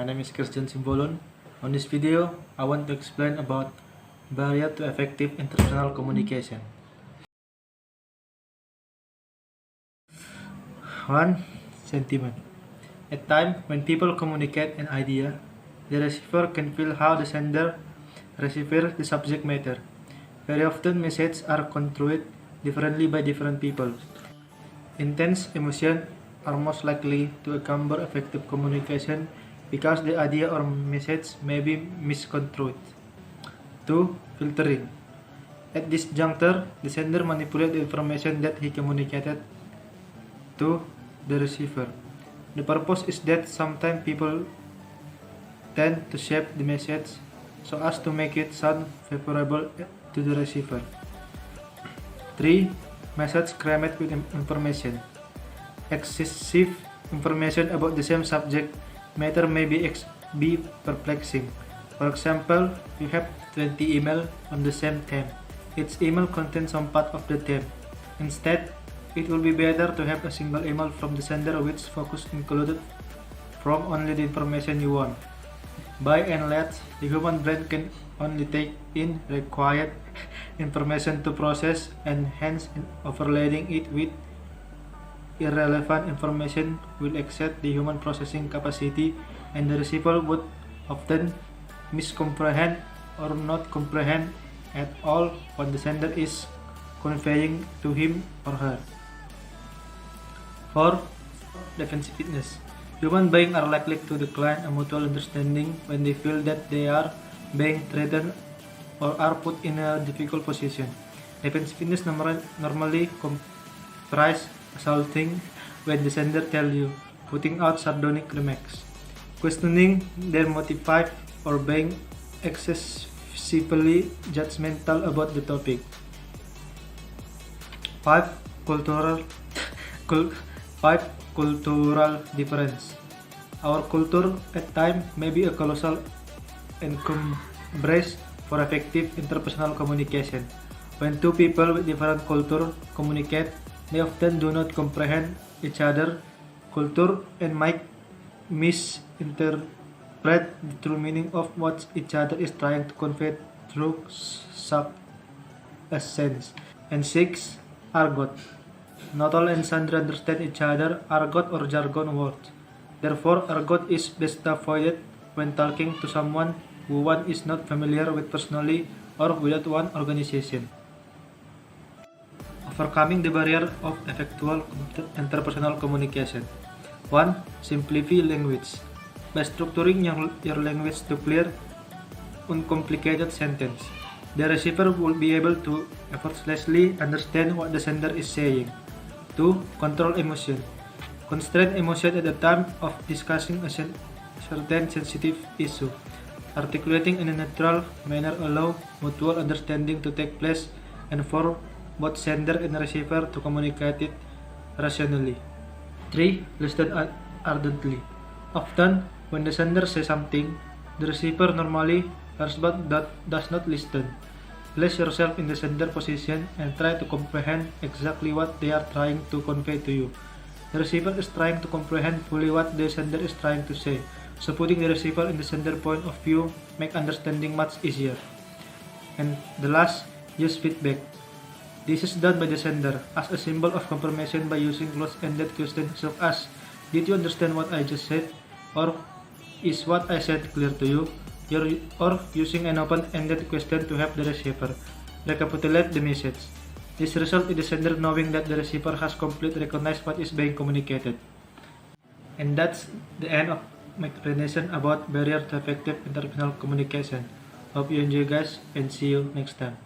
my name is Christian Simbolon. On this video, I want to explain about barrier to effective interpersonal communication. 1. Sentiment. At times, when people communicate an idea, the receiver can feel how the sender receives the subject matter. Very often, messages are construed differently by different people. Intense emotions are most likely to accompany effective communication because the idea or message may be misconstrued. 2. Filtering. At this juncture, the sender manipulates the information that he communicated to the receiver. The purpose is that sometimes people tend to shape the message so as to make it sound favorable to the receiver. 3. Message crammed with information. Excessive information about the same subject matter may be perplexing. For example, you have 20 emails on the same theme. Each email contains some part of the theme. Instead, it will be better to have a single email from the sender which focus included from only the information you want. By and large, the human brain can only take in required information to process, and hence overloading it with irrelevant information will exceed the human processing capacity, and the receiver would often miscomprehend or not comprehend at all what the sender is conveying to him or her. 4. Defensiveness. Human beings are likely to decline a mutual understanding when they feel that they are being threatened or are put in a difficult position. Defensiveness normally comprises assaulting when the sender tells you, putting out sardonic remarks, questioning their motive, or being excessively judgmental about the topic. 5. Cultural difference. Our culture at times may be a colossal encumbrance for effective interpersonal communication. When two people with different culture communicate, they often do not comprehend each other's culture and might misinterpret the true meaning of what each other is trying to convey through such a sense. And 6. Argot. Not all and sundry understand each other argot or jargon words. Therefore, argot is best avoided when talking to someone who one is not familiar with personally or without one organization. Overcoming the barrier of effectual interpersonal communication. 1. Simplify language. By structuring your language to clear, uncomplicated sentence, the receiver will be able to effortlessly understand what the sender is saying. 2. Control emotion. Constrain emotion at the time of discussing a certain sensitive issue. Articulating in a natural manner allows mutual understanding to take place and for both sender and receiver to communicate it rationally. 3. Listen ardently. Often, when the sender says something, the receiver normally hears but does not listen. Place yourself in the sender position and try to comprehend exactly what they are trying to convey to you. The receiver is trying to comprehend fully what the sender is trying to say, so putting the receiver in the sender point of view makes understanding much easier. And the last, use feedback. This is done by the sender as a symbol of confirmation by using close-ended questions such as, did you understand what I just said? Or, is what I said clear to you? Or using an open-ended question to help the receiver recapitulate the message. This results in the sender knowing that the receiver has completely recognized what is being communicated. And that's the end of my explanation about barrier to effective interpersonal communication. Hope you enjoy, guys, and see you next time.